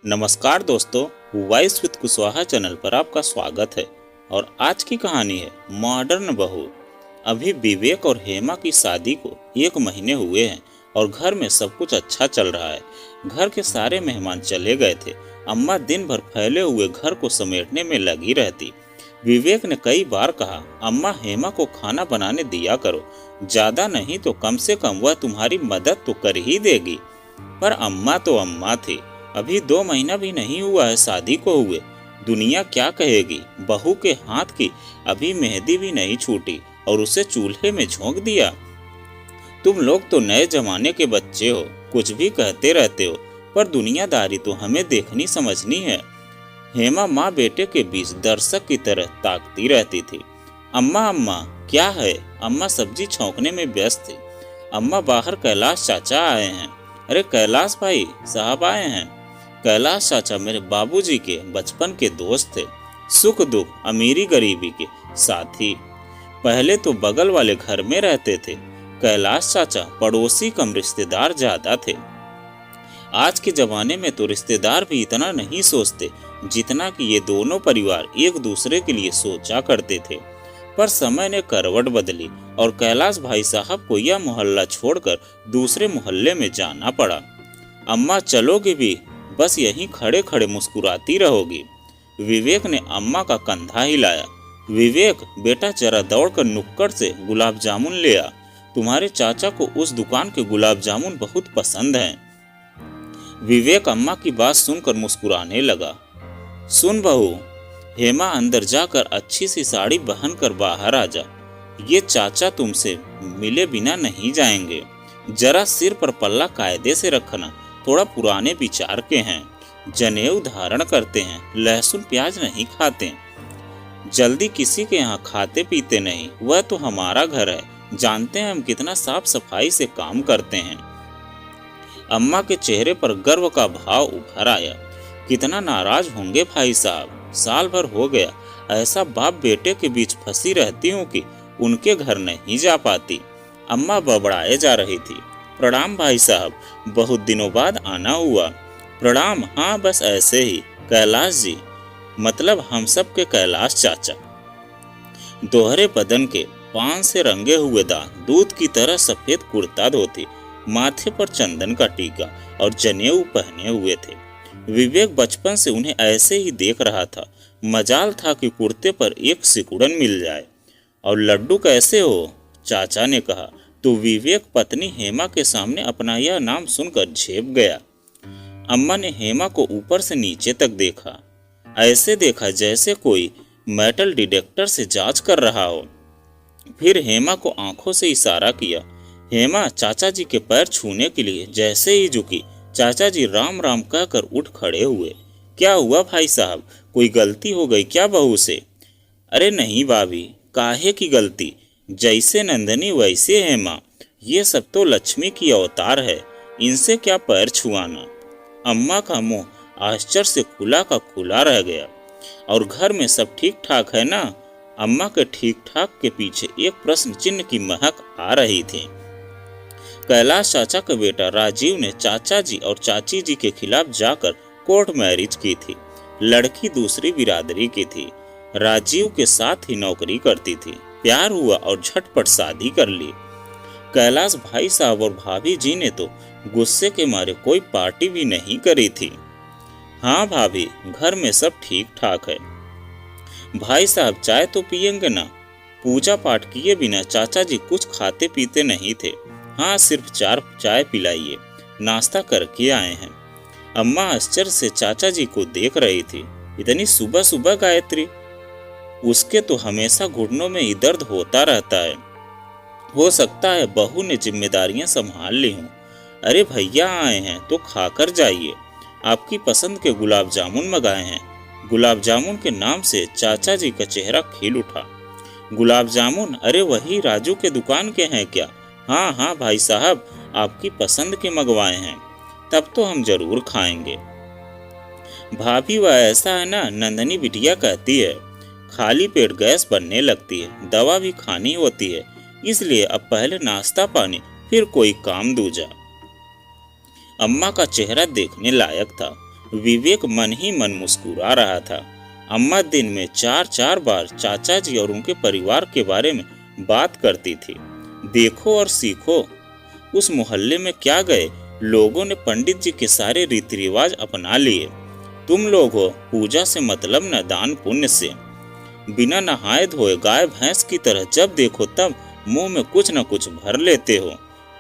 नमस्कार दोस्तों, voice with Kushwaha channel पर आपका स्वागत है। और आज की कहानी है मॉडर्न बहू। अभी विवेक और हेमा की शादी को 1 महीने हुए हैं और घर में सब कुछ अच्छा चल रहा है। घर के सारे मेहमान चले गए थे। अम्मा दिन भर फैले हुए घर को समेटने में लगी रहती। विवेक ने कई बार कहा, अम्मा हेमा को खाना बनाने दिया करो, ज्यादा नहीं तो कम से कम वह तुम्हारी मदद तो कर ही देगी। पर अम्मा तो अम्मा थी। अभी 2 महीना भी नहीं हुआ है शादी को हुए। दुनिया क्या कहेगी। बहू के हाथ की अभी मेहंदी भी नहीं छूटी और उसे चूल्हे में झोंक दिया। तुम लोग तो नए जमाने के बच्चे हो, कुछ भी कहते रहते हो, पर दुनियादारी तो हमें देखनी समझनी है। हेमा माँ बेटे के बीच दर्शक की तरह ताकती रहती थी। अम्मा अम्मा क्या है। अम्मा सब्जी छौंकने में व्यस्त थी। अम्मा बाहर कैलाश चाचा आए हैं। अरे कैलाश भाई साहब आए हैं। कैलाश चाचा मेरे बाबूजी के बचपन के दोस्त थे, सुख दुख अमीरी गरीबी के साथी। पहले तो बगल वाले घर में रहते थे। कैलाश चाचा पड़ोसी कम रिश्तेदार ज्यादा थे। आज के जमाने में तो रिश्तेदार भी इतना नहीं सोचते जितना कि ये दोनों परिवार एक दूसरे के लिए सोचा करते थे। पर समय ने करवट बदली और कैलाश भाई साहब को यह मोहल्ला छोड़कर दूसरे मोहल्ले में जाना पड़ा। अम्मा चलोगी भी, बस यहीं खड़े खड़े मुस्कुराती रहोगी। विवेक ने अम्मा का कंधा हिलाया। विवेक बेटा जरा दौड़कर नुक्कड़ से गुलाब जामुन ले आ। तुम्हारे चाचा को उस दुकान के गुलाब जामुन बहुत पसंद हैं। विवेक अम्मा की बात सुनकर मुस्कुराने लगा। सुन बहू, हेमा अंदर जाकर अच्छी सी साड़ी पहनकर बाहर आ जा। ये चाचा तुमसे मिले बिना नहीं जाएंगे। जरा सिर पर पल्ला कायदे से रखना, थोड़ा पुराने विचार के हैं। जनेऊ धारण करते हैं, लहसुन प्याज नहीं खाते। जल्दी किसी के यहाँ खाते पीते नहीं। वह तो हमारा घर है, जानते हैं हम कितना साफ सफाई से काम करते हैं। अम्मा के चेहरे पर गर्व का भाव उभर आया। कितना नाराज होंगे भाई साहब। साल भर हो गया ऐसा बाप बेटे के बीच फंसी रहती हूँ कि उनके घर नहीं जा पाती। अम्मा बड़बड़ाए जा रही थी। प्रणाम भाई साहब, बहुत दिनों बाद आना हुआ। प्रणाम। हाँ बस ऐसे ही। कैलाश जी, मतलब हम सब के कैलाश चाचा। दोहरे बदन के, पान से रंगे हुए दांत, दूध की तरह सफेद कुर्ता धोती, माथे पर चंदन का टीका और जनेऊ पहने हुए थे। विवेक बचपन से उन्हें ऐसे ही देख रहा था। मजाल था कि कुर्ते पर एक सिकुड़न मिल जाए। और लड्डू कैसे हो, चाचा ने कहा तो विवेक पत्नी हेमा के सामने अपना यह नाम सुनकर झेप गया। अम्मा ने हेमा को ऊपर से नीचे तक देखा। ऐसे देखा जैसे कोई मेटल डिटेक्टर से जांच कर रहा हो। फिर हेमा को आंखों से इशारा किया। हेमा चाचा जी के पैर छूने के लिए जैसे ही झुकी, चाचा जी राम राम कहकर उठ खड़े हुए। क्या हुआ भाई साहब, कोई गलती हो गई क्या बहू से? अरे नहीं भाभी, काहे की गलती। जैसे नंदनी वैसे हेमा। ये सब तो लक्ष्मी की अवतार है, इनसे क्या पैर छुआना। अम्मा का मुंह आश्चर्य से खुला का खुला रह गया। और घर में सब ठीक ठाक है ना? अम्मा के ठीक ठाक के पीछे एक प्रश्न चिन्ह की महक आ रही थी। कैलाश चाचा का बेटा राजीव ने चाचा जी और चाची जी के खिलाफ जाकर कोर्ट मैरिज की थी। लड़की दूसरी बिरादरी की थी, राजीव के साथ ही नौकरी करती थी। प्यार हुआ और झटपट शादी कर ली। कैलाश भाई साहब और भाभी जी ने तो गुस्से के मारे कोई पार्टी भी नहीं करी थी। हाँ भाभी, घर में सब ठीक ठाक है। भाई साहब चाय तो पियेंगे ना? पूजा पाठ किए बिना चाचा जी कुछ खाते पीते नहीं थे। हाँ सिर्फ 4 चाय पिलाइए, नाश्ता करके आए हैं। अम्मा आश्चर्य से चाचा जी को देख रही थी। इतनी सुबह सुबह गायत्री? उसके तो हमेशा घुटनों में ही दर्द होता रहता है। हो सकता है बहू ने जिम्मेदारियां संभाल ली हूँ। अरे भैया आए हैं तो खाकर जाइए। आपकी पसंद के गुलाब जामुन मंगाए हैं। गुलाब जामुन के नाम से चाचा जी का चेहरा खिल उठा। गुलाब जामुन? अरे वही राजू के दुकान के हैं क्या? हाँ हाँ भाई साहब, आपकी पसंद के मंगवाए हैं। तब तो हम जरूर खाएंगे। भाभी वह ऐसा है ना, नंदनी बिटिया कहती है, खाली पेट गैस बनने लगती है, दवा भी खानी होती है, इसलिए अब पहले नाश्ता पानी फिर कोई काम दूजा। अम्मा का चेहरा देखने लायक था। विवेक मन ही मन मुस्कुरा रहा था। अम्मा दिन में 4-4 बार चाचा जी और उनके परिवार के बारे में बात करती थी। देखो और सीखो, उस मोहल्ले में क्या गए, लोगों ने पंडित जी के सारे रीति रिवाज अपना लिए। तुम लोग हो पूजा से मतलब न दान पुण्य से। बिना नहाए धोए गाय भैंस की तरह जब देखो तब मुंह में कुछ न कुछ भर लेते हो।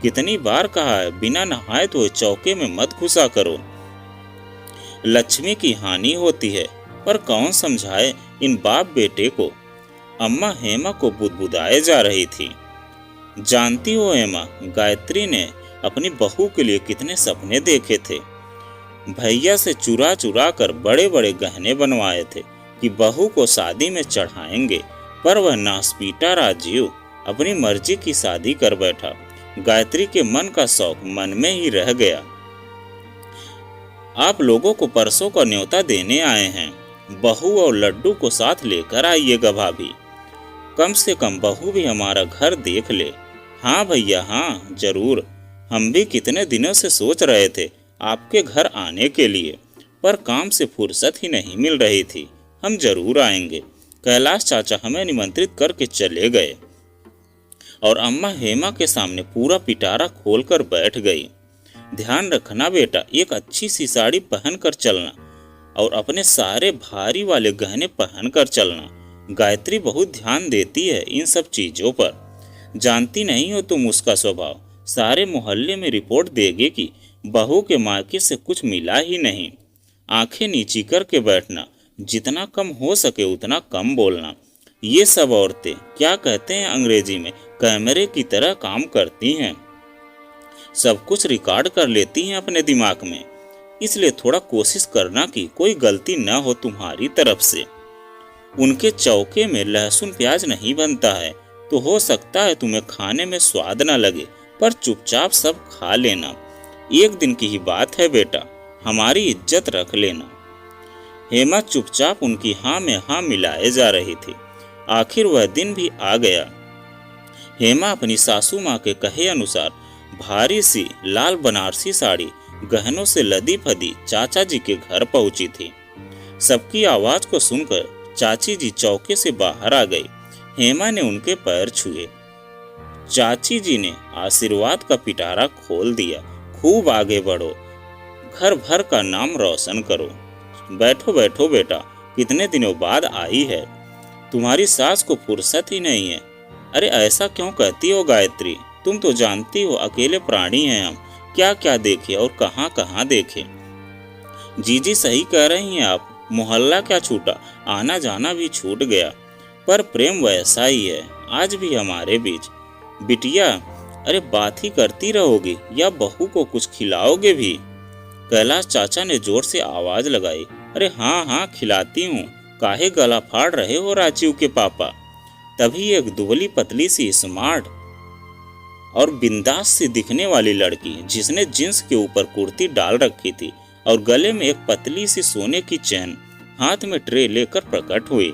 कितनी बार कहा है बिना नहाए धोए चौके में मत घुसा करो, लक्ष्मी की हानि होती है। पर कौन समझाए इन बाप बेटे को। अम्मा हेमा को बुदबुदाए जा रही थी। जानती हो हेमा, गायत्री ने अपनी बहू के लिए कितने सपने देखे थे। भैया से चुरा चुरा कर बड़े बड़े गहने बनवाए थे कि बहू को शादी में चढ़ाएंगे, पर वह नासपीटा राजीव अपनी मर्जी की शादी कर बैठा। गायत्री के मन का शौक मन में ही रह गया। आप लोगों को परसों का न्योता देने आए हैं। बहू और लड्डू को साथ लेकर आइएगा भाभी। कम से कम बहू भी हमारा घर देख ले। हाँ भैया हाँ जरूर। हम भी कितने दिनों से सोच रहे थे आपके घर आने के लिए, पर काम से फुर्सत ही नहीं मिल रही थी। हम जरूर आएंगे। कैलाश चाचा हमें निमंत्रित करके चले गए और अम्मा हेमा के सामने पूरा पिटारा खोलकर बैठ गई। ध्यान रखना बेटा, एक अच्छी सी साड़ी पहन कर चलना और अपने सारे भारी वाले गहने पहन कर चलना। गायत्री बहुत ध्यान देती है इन सब चीजों पर। जानती नहीं हो तुम उसका स्वभाव। सारे मोहल्ले में रिपोर्ट देगी कि बहू के मायके से कुछ मिला ही नहीं। आंखें नीची करके बैठना, जितना कम हो सके उतना कम बोलना। ये सब औरतें क्या कहते हैं अंग्रेजी में, कैमरे की तरह काम करती हैं। सब कुछ रिकॉर्ड कर लेती हैं अपने दिमाग में। इसलिए थोड़ा कोशिश करना कि कोई गलती न हो तुम्हारी तरफ से। उनके चौके में लहसुन प्याज नहीं बनता है तो हो सकता है तुम्हें खाने में स्वाद न लगे, पर चुपचाप सब खा लेना। एक दिन की ही बात है बेटा, हमारी इज्जत रख लेना। हेमा चुपचाप उनकी हाँ में हाँ मिलाए जा रही थी। आखिर वह दिन भी आ गया। हेमा अपनी सासू माँ के कहे अनुसार भारी सी लाल बनारसी साड़ी गहनों से लदी फदी चाचा जी के घर पहुंची थी। सबकी आवाज को सुनकर चाची जी चौके से बाहर आ गई। हेमा ने उनके पैर छुए। चाची जी ने आशीर्वाद का पिटारा खोल दिया। खूब आगे बढ़ो, घर भर का नाम रोशन करो। बैठो बैठो बेटा, कितने दिनों बाद आई है। तुम्हारी सास को फुर्सत ही नहीं है। अरे ऐसा क्यों कहती हो गायत्री, तुम तो जानती हो अकेले प्राणी हैं हम, क्या क्या देखे और कहाँ कहाँ देखे। जीजी सही कह रही हैं आप, मोहल्ला क्या छूटा, आना जाना भी छूट गया, पर प्रेम वैसा ही है आज भी हमारे बीच। बिटिया, अरे बात ही करती रहोगी या बहू को कुछ खिलाओगे भी? कैलाश चाचा ने जोर से आवाज लगाई। अरे हाँ हाँ खिलाती हूँ, काहे गला फाड़ रहे हो राजीव के पापा? तभी एक दुबली पतली सी स्मार्ट और बिंदास सी दिखने वाली लड़की, जिसने जींस के ऊपर कुर्ती डाल रखी थी और गले में एक पतली सी सोने की चैन, हाथ में ट्रे लेकर प्रकट हुई।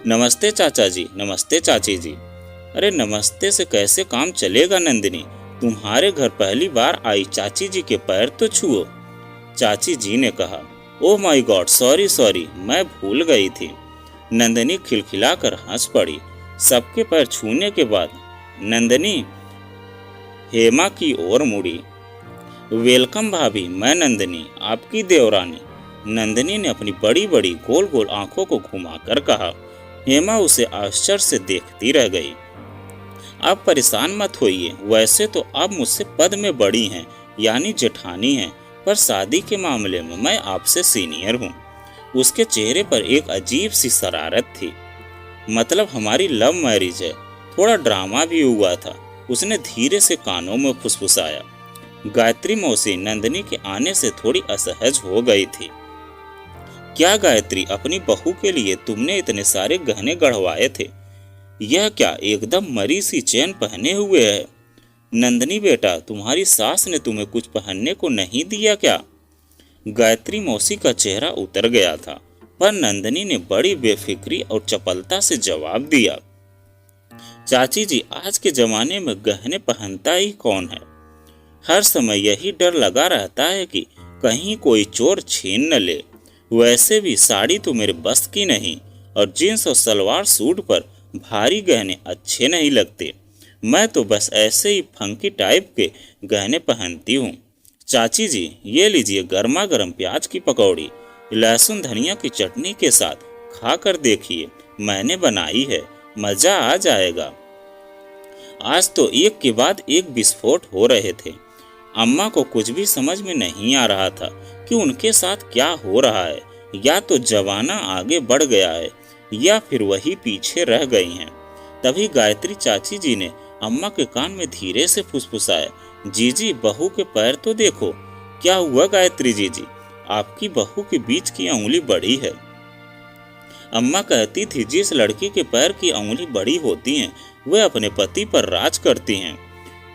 नमस्ते चाचा जी, नमस्ते चाची जी। अरे नमस्ते से कैसे काम चलेगा नंदिनी, तुम्हारे घर पहली बार आई चाची जी के पैर तो छुओ। चाची जी ने कहा। Oh my God, sorry sorry, मैं भूल गई थी। नंदिनी खिलखिलाकर हंस पड़ी। सबके पैर छूने के बाद नंदिनी हेमा की ओर मुड़ी। वेलकम भाभी, मैं नंदिनी, आपकी देवरानी। नंदिनी ने अपनी बड़ी बड़ी गोल गोल आंखों को घुमाकर कहा। हेमा उसे आश्चर्य से देखती रह गई। आप परेशान मत होइए, वैसे तो आप मुझसे पद में बड़ी हैं, यानी जेठानी हैं, पर शादी के मामले में मैं आपसे सीनियर हूँ। उसके चेहरे पर एक अजीब सी शरारत थी। मतलब हमारी लव मैरिज है, थोड़ा ड्रामा भी हुआ था। उसने धीरे से कानों में फुसफुसाया। गायत्री मौसी नंदिनी के आने से थोड़ी असहज हो गई थी। क्या गायत्री, अपनी बहू के लिए तुमने इतने सारे गहने गढ़वाए थे, यह क्या एकदम मरी सी चैन पहने हुए है? नंदिनी बेटा, तुम्हारी सास ने तुम्हें कुछ पहनने को नहीं दिया क्या? गायत्री मौसी का चेहरा उतर गया था, पर नंदिनी ने बड़ी बेफिक्री और चपलता से जवाब दिया। चाची जी, आज के जमाने में गहने पहनता ही कौन है? हर समय यही डर लगा रहता है कि कहीं कोई चोर छीन न ले। वैसे भी साड़ी तो मेरे बस की नहीं, और जीन्स और सलवार सूट पर भारी गहने अच्छे नहीं लगते। मैं तो बस ऐसे ही फंकी टाइप के गहने पहनती हूँ। चाची जी, ये लीजिए गर्मा गर्म प्याज की पकौड़ी, लहसुन धनिया की चटनी के साथ खा कर देखिए, मैंने बनाई है, मजा आ जाएगा। आज तो एक के बाद एक विस्फोट हो रहे थे। अम्मा को कुछ भी समझ में नहीं आ रहा था कि उनके साथ क्या हो रहा है। या तो जमाना आगे बढ़ गया है या फिर वही पीछे रह गई हैं। तभी गायत्री चाची जी ने अम्मा के कान में धीरे से फुसफुसाया, जीजी बहू के पैर तो देखो। क्या हुआ गायत्री जीजी, आपकी बहू के बीच की उंगली बड़ी है। अम्मा कहती थी जिस लड़की के पैर की उंगली बड़ी होती हैं वह अपने पति पर राज करती हैं।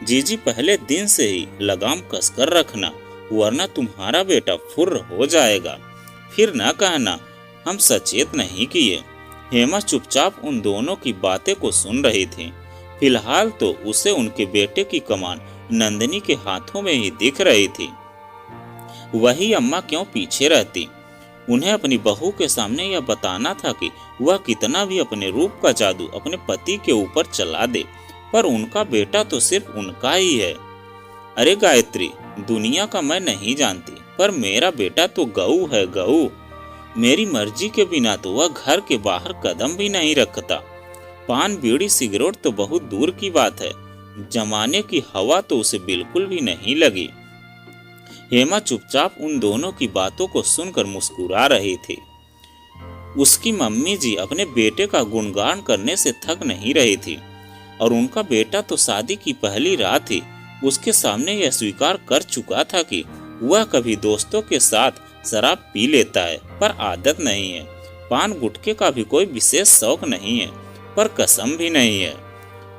जीजी पहले दिन से ही लगाम कसकर रखना, वरना तुम्हारा बेटा फुर्र हो जाएगा। फिर न कहना हम सचेत नहीं किए। हेमा चुपचाप उन दोनों की बातें को सुन रही थी। फिलहाल तो उसे उनके बेटे की कमान नंदिनी के हाथों में ही दिख रही थी। वही अम्मा क्यों पीछे रहती। उन्हें अपनी बहू के सामने यह बताना था कि वह कितना भी अपने रूप का जादू अपने पति के ऊपर चला दे, पर उनका बेटा तो सिर्फ उनका ही है। अरे गायत्री, दुनिया का मैं नहीं जानती, पर मेरा बेटा तो गऊ है, गऊ। मेरी मर्जी के बिना तो वह घर के बाहर कदम भी नहीं रखता। पान बीड़ी सिगरेट तो बहुत दूर की बात है, जमाने की हवा तो उसे बिल्कुल भी नहीं लगी। हेमा चुपचाप उन दोनों की बातों को सुनकर मुस्कुरा रही थी। उसकी मम्मी जी अपने बेटे का गुणगान करने से थक नहीं रही थी, और उनका बेटा तो शादी की पहली रात ही उसके सामने यह स्वीकार कर चुका था कि वह कभी दोस्तों के साथ शराब पी लेता है, पर आदत नहीं है। पान गुटखे का भी कोई विशेष शौक नहीं है, पर कसम भी नहीं है।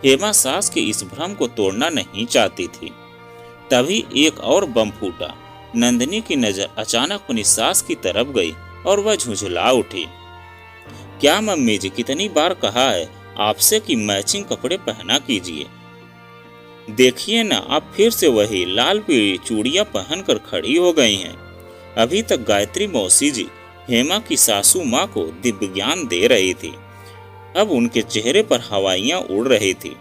हेमा सास के इस भ्रम को तोड़ना नहीं चाहती थी। तभी एक और बम फूटा। नंदिनी की नजर अचानक अपनी सास की तरफ गई और वह झुंझला उठी। क्या मम्मी जी, कितनी बार कहा है आपसे कि मैचिंग कपड़े पहना कीजिए। देखिए ना, आप फिर से वही लाल पीली चूड़ियां पहनकर खड़ी हो गई हैं। अभी तक गायत्री मौसी जी हेमा की सासू माँ को दिव्य ज्ञान दे रही थी, अब उनके चेहरे पर हवाइयां उड़ रही थी।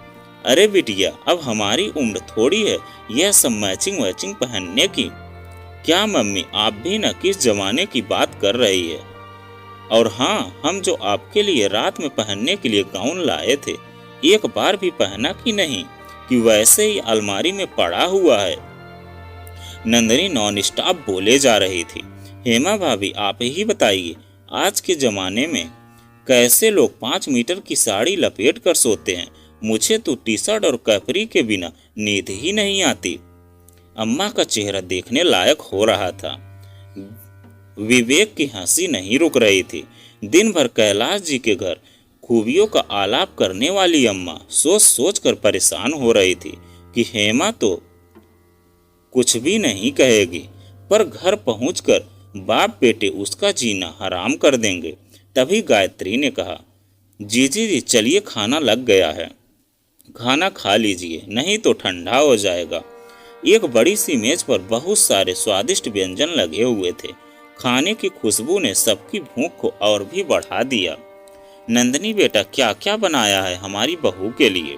अरे बिटिया, अब हमारी उम्र थोड़ी है यह सब मैचिंग वैचिंग पहनने की। क्या मम्मी, आप भी न किस जमाने की बात कर रही है। और हाँ, हम जो आपके लिए रात में पहनने के लिए गाउन लाए थे, एक बार भी पहना कि नहीं, कि वैसे ही अलमारी में पड़ा हुआ है। नंदिनी नॉन स्टॉप बोले जा रही थी। हेमा भाभी, आप ही बताइए, आज के जमाने में कैसे लोग 5 मीटर की साड़ी लपेट कर सोते हैं। मुझे तो टी शर्ट और कैपरी के बिना नींद ही नहीं आती। अम्मा का चेहरा देखने लायक हो रहा था। विवेक की हंसी नहीं रुक रही थी। दिन भर कैलाश जी के घर खूबियों का आलाप करने वाली अम्मा सोच सोच कर परेशान हो रही थी कि हेमा तो कुछ भी नहीं कहेगी, पर घर पहुंचकर बाप बेटे उसका जीना हराम कर देंगे। तभी गायत्री ने कहा, जीजी जी चलिए, खाना लग गया है, खाना खा लीजिए, नहीं तो ठंडा हो जाएगा। एक बड़ी सी मेज पर बहुत सारे स्वादिष्ट व्यंजन लगे हुए थे। खाने की खुशबू ने सबकी भूख को और भी बढ़ा दिया। नंदिनी बेटा, क्या क्या बनाया है हमारी बहू के लिए?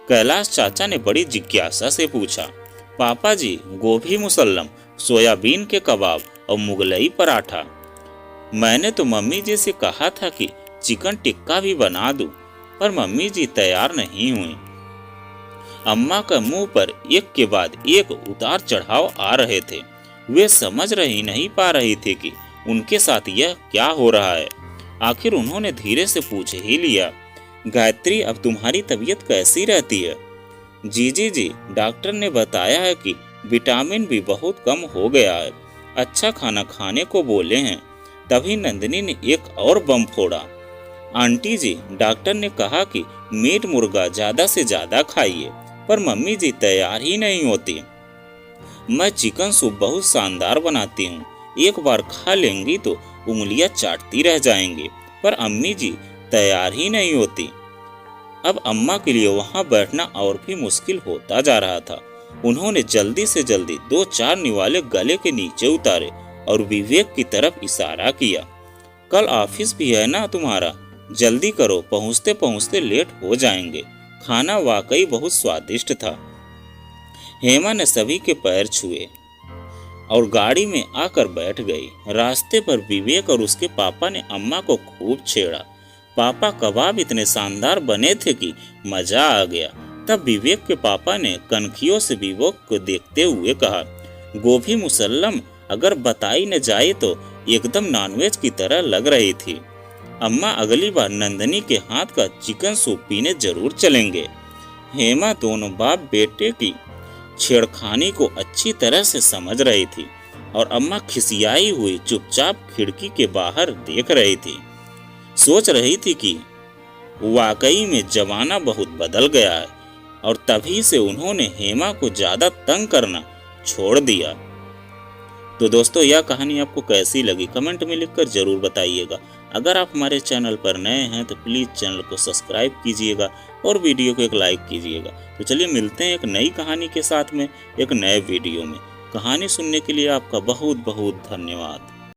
कैलाश चाचा ने बड़ी जिज्ञासा से पूछा। पापा जी, गोभी मुसल्लम, सोयाबीन के कबाब और मुगलई पराठा। मैंने तो मम्मी जी से कहा था कि चिकन टिक्का भी बना दूं, पर मम्मी जी तैयार नहीं हुई। अम्मा का मुंह पर एक के बाद एक उतार चढ़ाव आ रहे थे। वे समझ नहीं पा रही थी कि उनके साथ यह क्या हो रहा है। आखिर उन्होंने धीरे से पूछ ही लिया, गायत्री, अब तुम्हारी तबीयत कैसी रहती है? जीजी जी, डॉक्टर ने बताया है कि विटामिन भी बहुत कम हो गया है, अच्छा खाना खाने को बोले हैं। तभी नंदिनी ने एक और बम फोड़ा। आंटी जी, डॉक्टर ने कहा कि मीट मुर्गा ज्यादा से ज्यादा खाइए, पर मम्मी जी तैयार ही नहीं होती। मैं चिकन सूप बहुत शानदार बनाती हूँ, एक बार खा लेंगी तो उंगलियां चाटती रह जाएंगी, पर अम्मी जी तैयार ही नहीं होती। अब अम्मा के लिए वहाँ बैठना और भी मुश्किल होता जा रहा था। उन्होंने जल्दी से जल्दी 2-4 निवाले गले के नीचे उतारे और विवेक की तरफ इशारा किया। कल ऑफिस भी है ना तुम्हारा, जल्दी करो, पहुँचते पहुँचते लेट हो जाएंगे। खाना वाकई बहुत स्वादिष्ट था। हेमा ने सभी के पैर छुए और गाड़ी में आकर बैठ गई। रास्ते पर विवेक और उसके पापा ने अम्मा को खूब छेड़ा। पापा कबाब इतने शानदार बने थे कि मजा आ गया। तब विवेक के पापा ने कनखियों से विवेक को देखते हुए कहा, गोभी मुसल्लम अगर बताई न जाए तो एकदम नॉनवेज की तरह लग रही थी। अम्मा अगली बार नंदनी के हाथ का चिकन सूप पीने जरूर चलेंगे। हेमा दोनों बाप बेटे की छेड़खानी को अच्छी तरह से समझ रही थी और अम्मा खिसियाई हुई चुपचाप खिड़की के बाहर देख रही थी। सोच रही थी कि वाकई में जमाना बहुत बदल गया है और तभी से उन्होंने हेमा को ज्यादा तंग करना छोड़ दिया। तो दोस्तों, यह कहानी आपको कैसी लगी कमेंट में लिखकर जरूर बताइएगा। अगर आप हमारे चैनल पर नए हैं तो प्लीज़ चैनल को सब्सक्राइब कीजिएगा और वीडियो को एक लाइक कीजिएगा। तो चलिए मिलते हैं एक नई कहानी के साथ में एक नए वीडियो में। कहानी सुनने के लिए आपका बहुत बहुत धन्यवाद।